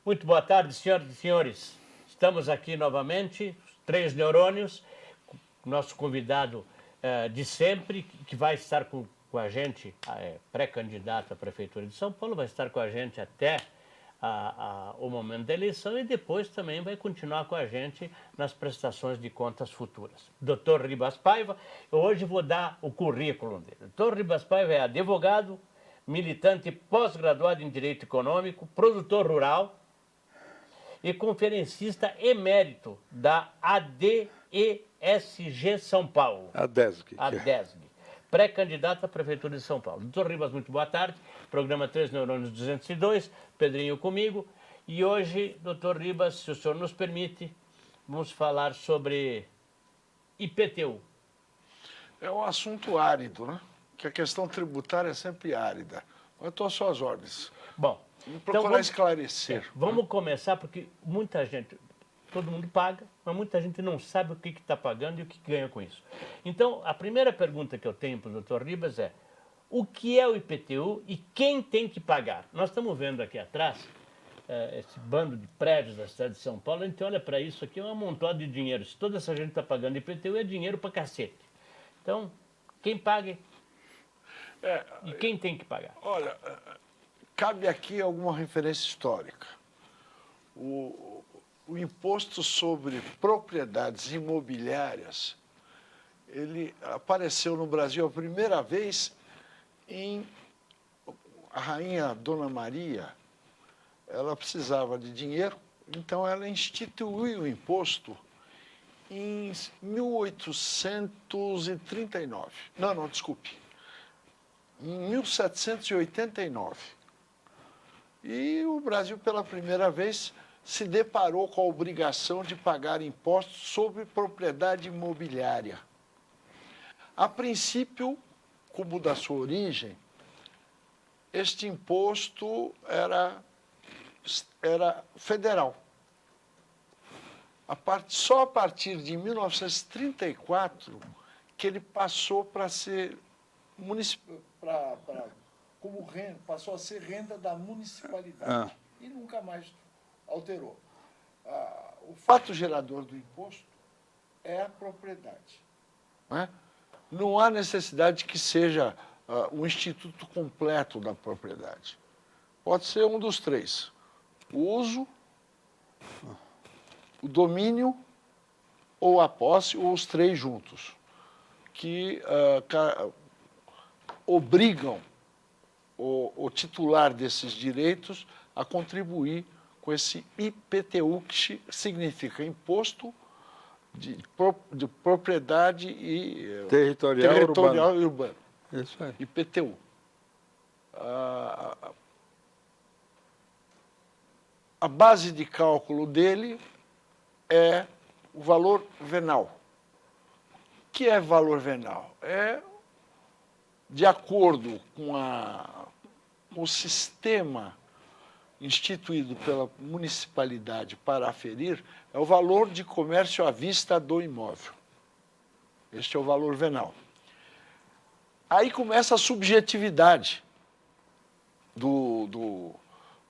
Muito boa tarde, senhoras e senhores. Estamos aqui novamente, 3 neurônios, nosso convidado de sempre, que vai estar com a gente, pré-candidato à Prefeitura de São Paulo, vai estar com a gente até o momento da eleição e depois também vai continuar com a gente nas prestações de contas futuras. Dr. Ribas Paiva, eu hoje vou dar o currículo dele. Dr. Ribas Paiva é advogado, militante pós-graduado em Direito Econômico, produtor rural e conferencista emérito da ADESG São Paulo. ADESG. Pré-candidato à Prefeitura de São Paulo. Doutor Ribas, muito boa tarde. Programa 3 Neurônios 202, Pedrinho comigo. E hoje, doutor Ribas, se o senhor nos permite, vamos falar sobre IPTU. É um assunto árido, né? Que a questão tributária é sempre árida. Eu estou às suas ordens. Bom, vamos procurar esclarecer. Vamos começar, porque muita gente, todo mundo paga, mas muita gente não sabe o que está pagando e o que ganha com isso. Então, a primeira pergunta que eu tenho para o doutor Ribas é: o que é o IPTU e quem tem que pagar? Nós estamos vendo aqui atrás esse bando de prédios da cidade de São Paulo. A gente olha para isso aqui, é uma montada de dinheiro. Se toda essa gente está pagando IPTU, é dinheiro para cacete. Então, quem paga e quem tem que pagar? Olha, cabe aqui alguma referência histórica. O imposto sobre propriedades imobiliárias, ele apareceu no Brasil a primeira vez a rainha Dona Maria, ela precisava de dinheiro, então ela instituiu o imposto em 1839. Não, desculpe. Em 1789. E o Brasil, pela primeira vez, se deparou com a obrigação de pagar impostos sobre propriedade imobiliária. A princípio, como da sua origem, este imposto era federal. Só a partir de 1934 que ele passou para ser passou a ser renda da municipalidade e nunca mais alterou. O fato gerador do imposto é a propriedade. Não há necessidade que seja o instituto completo da propriedade. Pode ser um dos três: o uso, o domínio ou a posse, ou os três juntos, que obrigam o titular desses direitos a contribuir com esse IPTU, que significa Imposto de Propriedade e Territorial e Urbano. Isso aí. IPTU. A base de cálculo dele é o valor venal. O que é valor venal? É de acordo com o sistema instituído pela municipalidade para aferir, é o valor de comércio à vista do imóvel. Este é o valor venal. Aí começa a subjetividade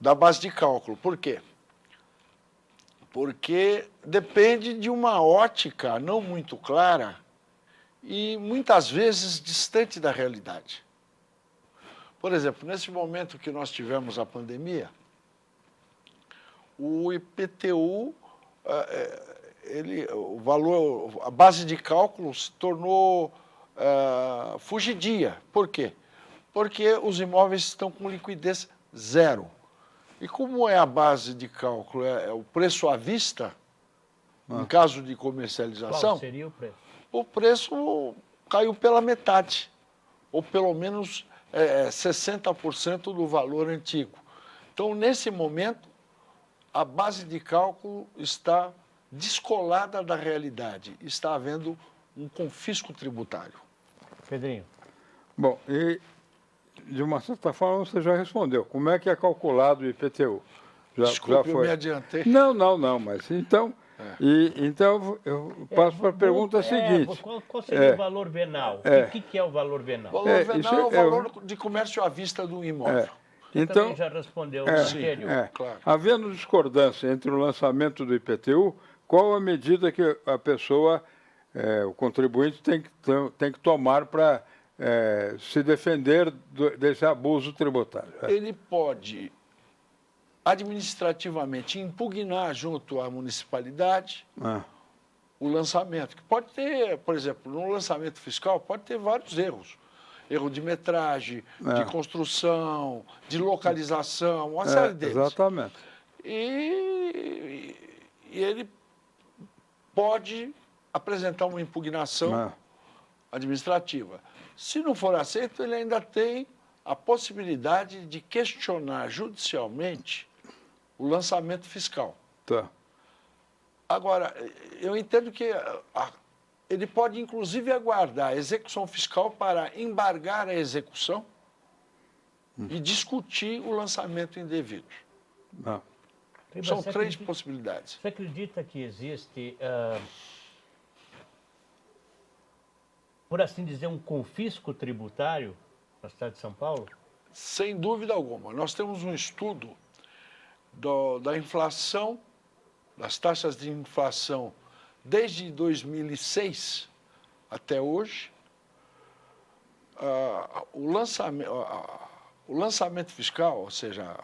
da base de cálculo. Por quê? Porque depende de uma ótica não muito clara e muitas vezes distante da realidade. Por exemplo, nesse momento que nós tivemos a pandemia, o IPTU, a base de cálculo se tornou fugidia. Por quê? Porque os imóveis estão com liquidez zero. E como é a base de cálculo, é o preço à vista, em caso de comercialização, qual seria o preço? O preço caiu pela metade, ou pelo menos 60% do valor antigo. Então, nesse momento, a base de cálculo está descolada da realidade. Está havendo um confisco tributário. Pedrinho. Bom, e de uma certa forma você já respondeu. Como é que é calculado o IPTU? Desculpe, eu me adiantei. Não, mas então... Então, eu passo para a pergunta seguinte. Qual seria o valor venal? O que é o valor venal? O valor venal é o valor de comércio à vista do imóvel. Então, também já respondeu é, no anterior. claro. Havendo discordância entre o lançamento do IPTU, qual a medida que a pessoa, o contribuinte, tem que tomar para se defender desse abuso tributário? Ele pode administrativamente impugnar junto à municipalidade Ah, o lançamento, que pode ter, por exemplo, no lançamento fiscal, pode ter vários erros. Erro de metragem, de construção, de localização, uma série deles. exatamente. E ele pode apresentar uma impugnação Ah, administrativa. Se não for aceito, ele ainda tem a possibilidade de questionar judicialmente o lançamento fiscal. tá. Agora, eu entendo que ele pode, inclusive, aguardar a execução fiscal para embargar a execução e discutir o lançamento indevido. Ah. São três possibilidades. Você acredita que existe, por assim dizer, um confisco tributário na cidade de São Paulo? Sem dúvida alguma. Nós temos um estudo da inflação, das taxas de inflação desde 2006 até hoje. O lançamento fiscal, ou seja,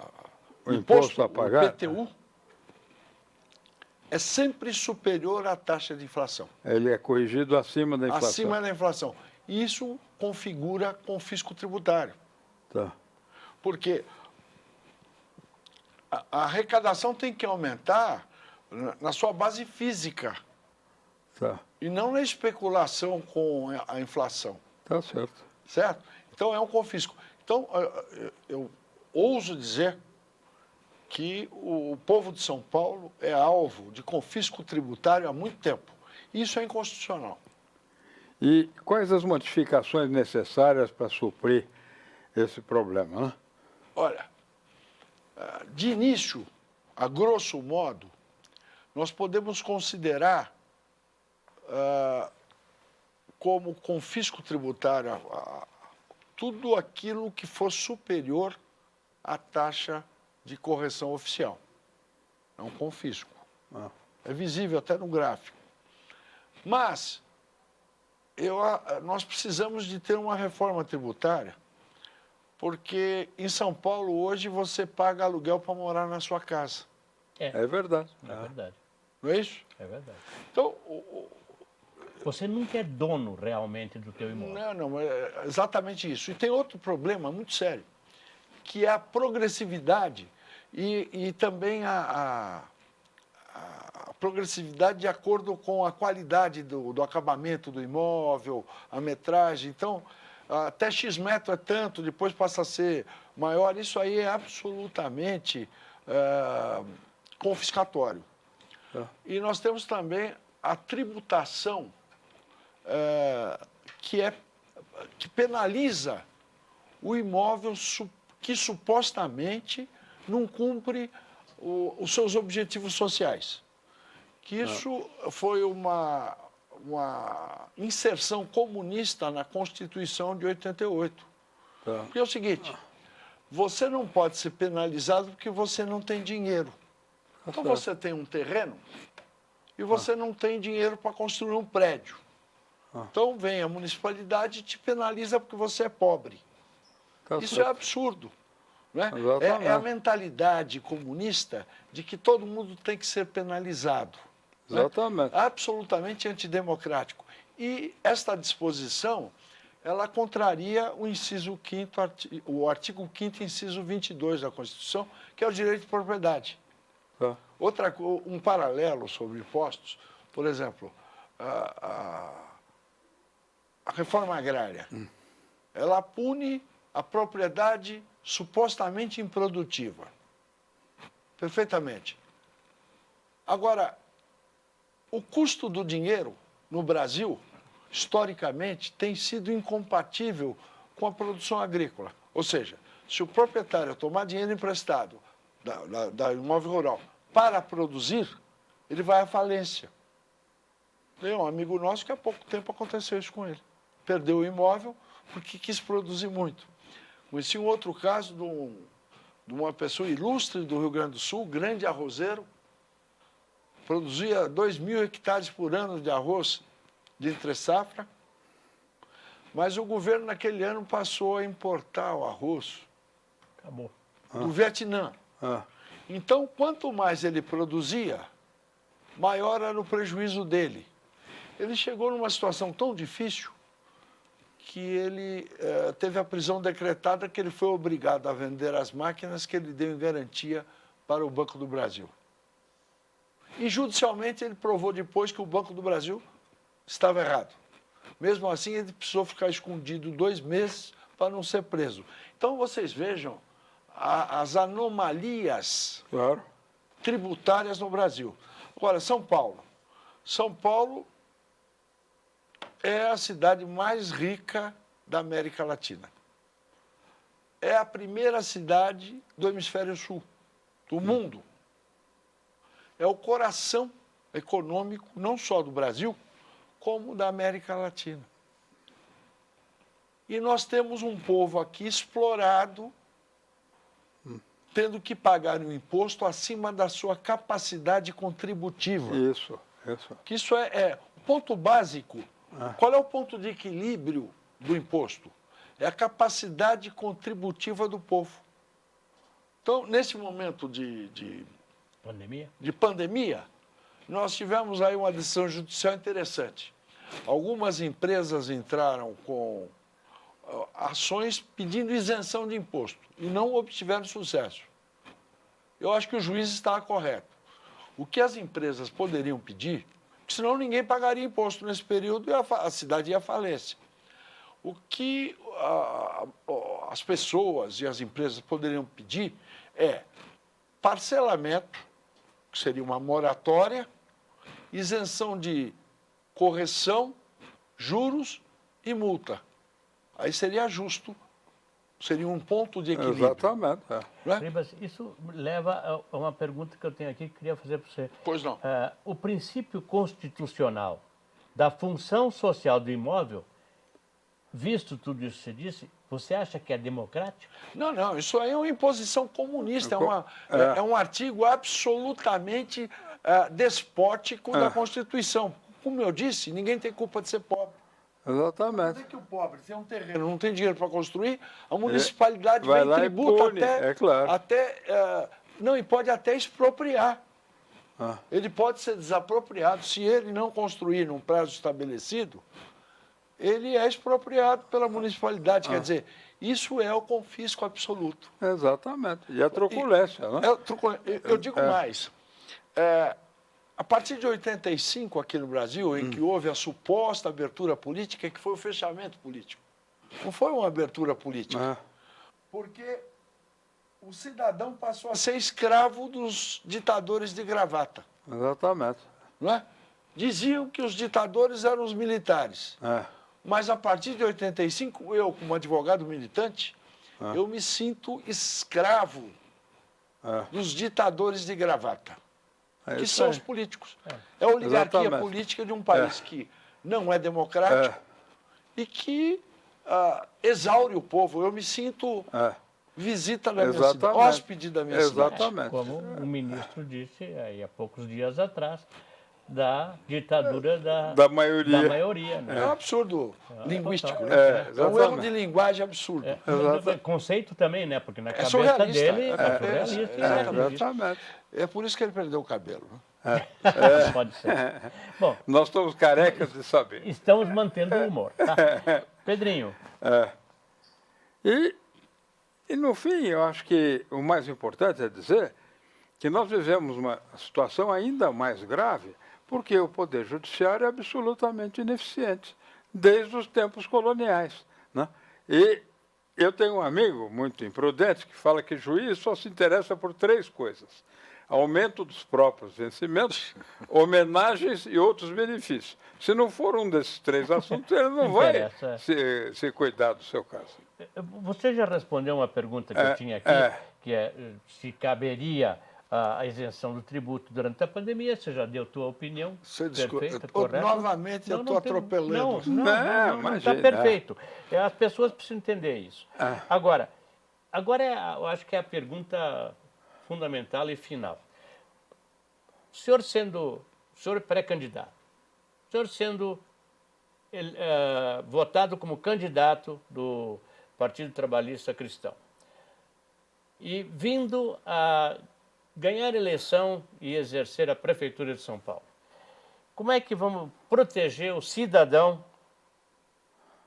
O imposto a pagar? o IPTU, é sempre superior à taxa de inflação. Ele é corrigido acima da inflação. Acima da inflação. Isso configura confisco tributário. Tá. Porque a arrecadação tem que aumentar na sua base física Tá. e não na especulação com a inflação, Tá certo. certo? Então, é um confisco. Então, eu ouso dizer que o povo de São Paulo é alvo de confisco tributário há muito tempo. Isso é inconstitucional. E quais as modificações necessárias para suprir esse problema, né? Olha, de início, a grosso modo, nós podemos considerar como confisco tributário tudo aquilo que for superior à taxa de correção oficial. É um confisco. Ah. É visível até no gráfico. Mas nós precisamos de ter uma reforma tributária, porque em São Paulo hoje você paga aluguel para morar na sua casa. É verdade. É verdade. Não é isso? É verdade. Então, Você nunca é dono realmente do teu imóvel. não, é exatamente isso. E tem outro problema muito sério, que é a progressividade e também a progressividade de acordo com a qualidade do acabamento do imóvel, a metragem. Então, até X metro é tanto, depois passa a ser maior. Isso aí é absolutamente confiscatório. E nós temos também a tributação que penaliza o imóvel que supostamente não cumpre os seus objetivos sociais. Que isso foi uma inserção comunista na Constituição de 88. Porque é o seguinte, você não pode ser penalizado porque você não tem dinheiro. Então você tem um terreno e você não tem dinheiro para construir um prédio. Então vem a municipalidade e te penaliza porque você é pobre. Isso é absurdo. Né? É a mentalidade comunista de que todo mundo tem que ser penalizado. Exatamente. Né? Absolutamente antidemocrático. E esta disposição, ela contraria o inciso 5º, o artigo 5º, inciso 22 da Constituição, que é o direito de propriedade. Um paralelo sobre impostos, por exemplo, a reforma agrária, ela pune a propriedade supostamente improdutiva. Perfeitamente. Agora, o custo do dinheiro no Brasil, historicamente, tem sido incompatível com a produção agrícola. Ou seja, se o proprietário tomar dinheiro emprestado da imóvel rural para produzir, ele vai à falência. Tem um amigo nosso que há pouco tempo aconteceu isso com ele. Perdeu o imóvel porque quis produzir muito. Conheci um outro caso de uma pessoa ilustre do Rio Grande do Sul, grande arrozeiro, produzia 2.000 hectares por ano de arroz de entre-safra, mas o governo naquele ano passou a importar o arroz Acabou. do Vietnã. Ah, Então, quanto mais ele produzia, maior era o prejuízo dele. Ele chegou numa situação tão difícil que ele teve a prisão decretada, que ele foi obrigado a vender as máquinas que ele deu em garantia para o Banco do Brasil. E judicialmente ele provou depois que o Banco do Brasil estava errado. Mesmo assim, ele precisou ficar escondido 2 meses para não ser preso. Então, vocês vejam as anomalias claro. tributárias no Brasil. Agora, São Paulo. São Paulo é a cidade mais rica da América Latina. É a primeira cidade do hemisfério sul, do mundo. É o coração econômico, não só do Brasil, como da América Latina. E nós temos um povo aqui explorado, tendo que pagar um imposto acima da sua capacidade contributiva. Isso. Que isso é o ponto básico. Qual é o ponto de equilíbrio do imposto? É a capacidade contributiva do povo. Então, nesse momento de pandemia, nós tivemos aí uma decisão judicial interessante. Algumas empresas entraram com ações pedindo isenção de imposto e não obtiveram sucesso. Eu acho que o juiz estava correto. O que as empresas poderiam pedir, porque senão ninguém pagaria imposto nesse período e a cidade ia à falência. O que as pessoas e as empresas poderiam pedir é parcelamento, que seria uma moratória, isenção de correção, juros e multa. Aí seria justo, seria um ponto de equilíbrio. Exatamente. Não é? Ribas, isso leva a uma pergunta que eu tenho aqui que queria fazer para você. Pois não. O princípio constitucional da função social do imóvel, visto tudo isso que você disse, você acha que é democrático? Não, isso aí é uma imposição comunista, é um artigo absolutamente despótico da Constituição. Como eu disse, ninguém tem culpa de ser pobre. Exatamente. Quer que o pobre tem um terreno, não tem dinheiro para construir, a municipalidade Vai vem lá e tributa pune, é claro. e pode até expropriar. Ah. Ele pode ser desapropriado. Se ele não construir num prazo estabelecido, ele é expropriado pela municipalidade. Quer dizer, isso é o confisco absoluto. Exatamente. E a truculência, né? Eu digo mais. A partir de 85, aqui no Brasil, em que houve a suposta abertura política, que foi o fechamento político. Não foi uma abertura política. Porque o cidadão passou a ser escravo dos ditadores de gravata. Exatamente. Não é? Diziam que os ditadores eram os militares. Mas a partir de 85, eu, como advogado militante, eu me sinto escravo dos ditadores de gravata. Que são os políticos. É a oligarquia política de um país que não é democrático e que exaure o povo. Eu me sinto visita da minha cidade, hóspede da minha cidade. Exatamente. Como o ministro disse aí há poucos dias atrás, da ditadura da maioria. Né? É um absurdo linguístico. Né? É um erro de linguagem absurdo. Conceito também, né? Porque na cabeça dele é surrealista. Exatamente. É por isso que ele perdeu o cabelo. Pode ser. Bom, nós estamos carecas de saber. Estamos mantendo o humor. Tá? Pedrinho. E no fim, eu acho que o mais importante é dizer que nós vivemos uma situação ainda mais grave porque o Poder Judiciário é absolutamente ineficiente, desde os tempos coloniais. Né? E eu tenho um amigo muito imprudente que fala que juiz só se interessa por 3 coisas: aumento dos próprios vencimentos, homenagens e outros benefícios. Se não for um desses 3 assuntos, ele não vai se cuidar do seu caso. Você já respondeu uma pergunta que eu tinha aqui, que é se caberia a isenção do tributo durante a pandemia. Você já deu tua opinião. Perfeita, correta. Novamente eu estou atropelando. Não está perfeito. As pessoas precisam entender isso. Agora, Agora, eu acho que é a pergunta fundamental e final. O senhor pré-candidato, o senhor sendo votado como candidato do Partido Trabalhista Cristão e vindo a ganhar eleição e exercer a Prefeitura de São Paulo, como é que vamos proteger o cidadão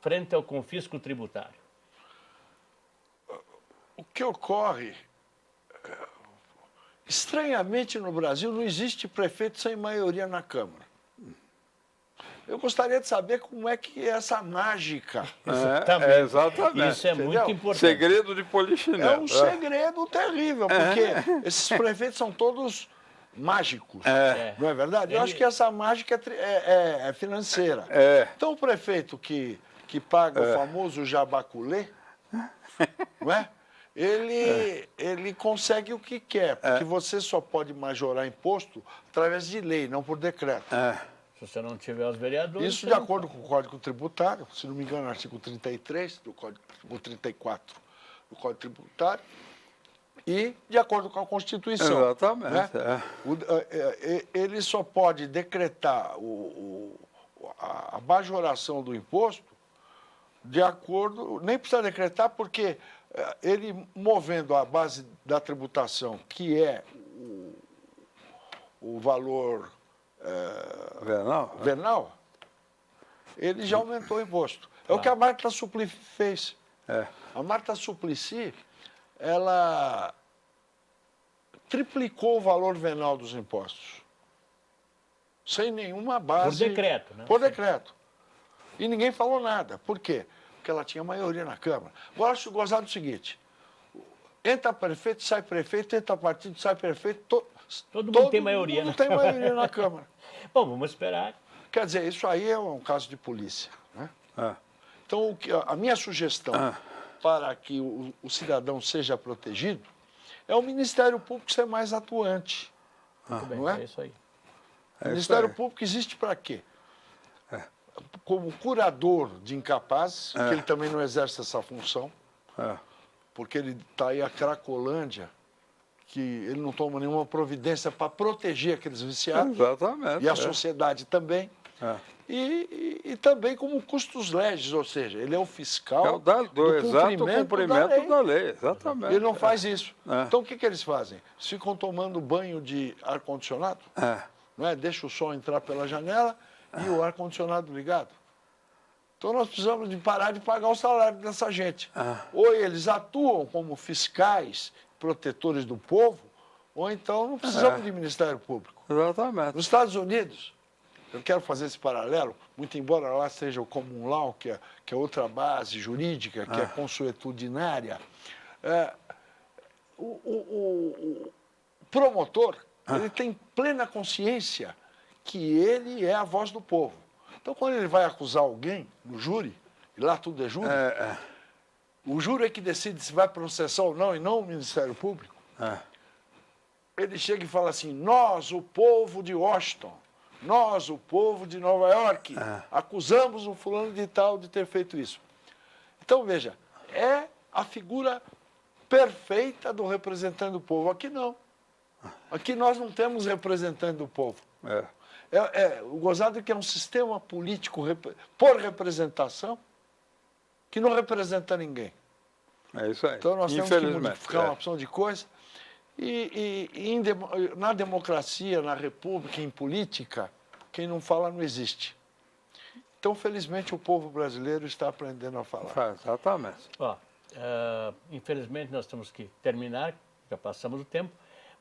frente ao confisco tributário? O que ocorre, estranhamente no Brasil, não existe prefeito sem maioria na Câmara. Eu gostaria de saber como é que é essa mágica. Exatamente. Isso é Entendeu? muito importante. Segredo de polichinelo. É um segredo terrível, porque esses prefeitos são todos mágicos, não é verdade? Eu acho que essa mágica é financeira. Então, o prefeito que paga o famoso jabaculê, não é? Ele consegue o que quer, porque você só pode majorar imposto através de lei, não por decreto. Se você não tiver os vereadores... Isso de acordo com o Código Tributário, se não me engano, artigo 33 do Código, ou 34 do Código Tributário, e de acordo com a Constituição. Exatamente. Né? Ele só pode decretar a majoração do imposto de acordo... Nem precisa decretar, porque ele movendo a base da tributação, que é o valor... venal, ele já aumentou o imposto. É o que a Marta Suplicy fez. A Marta Suplicy, ela triplicou o valor venal dos impostos. Sem nenhuma base. Por decreto, né? Por decreto. E ninguém falou nada. Por quê? Porque ela tinha maioria na Câmara. Agora, acho gozado do seguinte: entra prefeito, sai prefeito, entra partido, sai prefeito. Todo mundo tem maioria, Todo mundo né? tem maioria na Câmara. Bom, vamos esperar. Quer dizer, isso aí é um caso de polícia. Né? Então, a minha sugestão para que o cidadão seja protegido é o Ministério Público ser mais atuante. Muito bem, não é? é isso aí. O Ministério Público existe para quê? Como curador de incapazes, que ele também não exerce essa função, porque ele está aí a Cracolândia, que ele não toma nenhuma providência para proteger aqueles viciados. Exatamente. E a sociedade também. E também como custos legis, ou seja, ele é o fiscal do exato cumprimento da lei. Exatamente. Ele não faz isso. Então, o que eles fazem? Eles ficam tomando banho de ar-condicionado, não é? Deixa o sol entrar pela janela e o ar-condicionado ligado. Então, nós precisamos de parar de pagar o salário dessa gente. Ou eles atuam como fiscais, protetores do povo, ou então não precisamos de Ministério Público. Exatamente. Nos Estados Unidos, eu quero fazer esse paralelo, muito embora lá seja o common law, que é outra base jurídica, que é consuetudinária, o promotor ele tem plena consciência que ele é a voz do povo. Então, quando ele vai acusar alguém no júri, e lá tudo é júri, o júri é que decide se vai processar ou não, e não o Ministério Público. Ele chega e fala assim: nós, o povo de Washington, nós, o povo de Nova York, acusamos o fulano de tal de ter feito isso. Então, veja, é a figura perfeita do representante do povo. Aqui não. Aqui nós não temos representante do povo. O gozado é que é um sistema político por representação que não representa ninguém. É isso aí. Então nós temos que modificar uma opção de coisa. Na democracia, na república, em política, quem não fala não existe. Então, felizmente, o povo brasileiro está aprendendo a falar. Exatamente. Infelizmente, nós temos que terminar, já passamos o tempo,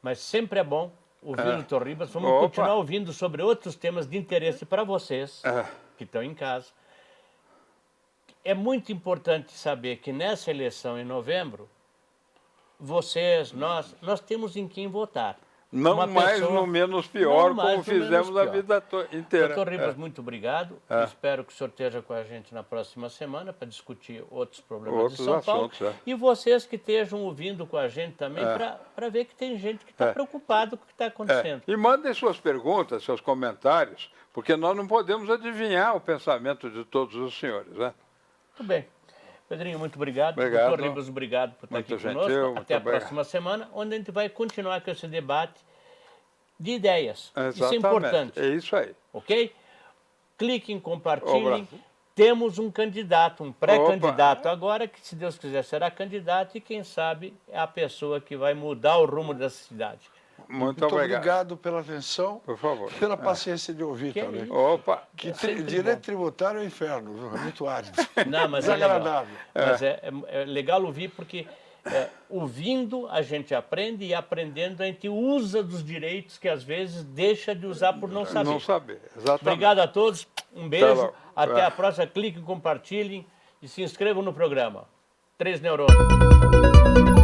mas sempre é bom ouvir o Dr. Ribas. Vamos continuar ouvindo sobre outros temas de interesse para vocês que estão em casa. É muito importante saber que nessa eleição em novembro, nós temos em quem votar. Não mais no menos pior, como fizemos a vida inteira. Doutor Ribas, muito obrigado. Espero que o senhor esteja com a gente na próxima semana para discutir outros problemas de São Paulo. E vocês que estejam ouvindo com a gente também, para ver que tem gente que está preocupado com o que está acontecendo. E mandem suas perguntas, seus comentários, porque nós não podemos adivinhar o pensamento de todos os senhores. Muito bem. Pedrinho, muito obrigado. Obrigado. Doutor Ribas, obrigado por estar Muito aqui gentil, conosco. muito Até a obrigado. próxima semana, onde a gente vai continuar com esse debate de ideias. Isso é Exatamente. importante, É isso aí. ok? Cliquem, Ô, compartilhem. Brasil. Temos um candidato, um pré-candidato agora, que se Deus quiser será candidato e quem sabe é a pessoa que vai mudar o rumo dessa cidade. Muito Muito obrigado. obrigado pela atenção, Por favor. pela paciência de ouvir Que é também. isso. Opa. Que sempre direito bom. tributário é um inferno, viu? É muito árido. Não, mas é legal. Desagradável. Mas é legal ouvir porque ouvindo a gente aprende e aprendendo a gente usa dos direitos que às vezes deixa de usar por não saber. Não saber. Exatamente. Obrigado a todos, um beijo, logo. até a próxima, cliquem, compartilhem e se inscrevam no programa. 3 Neurônios.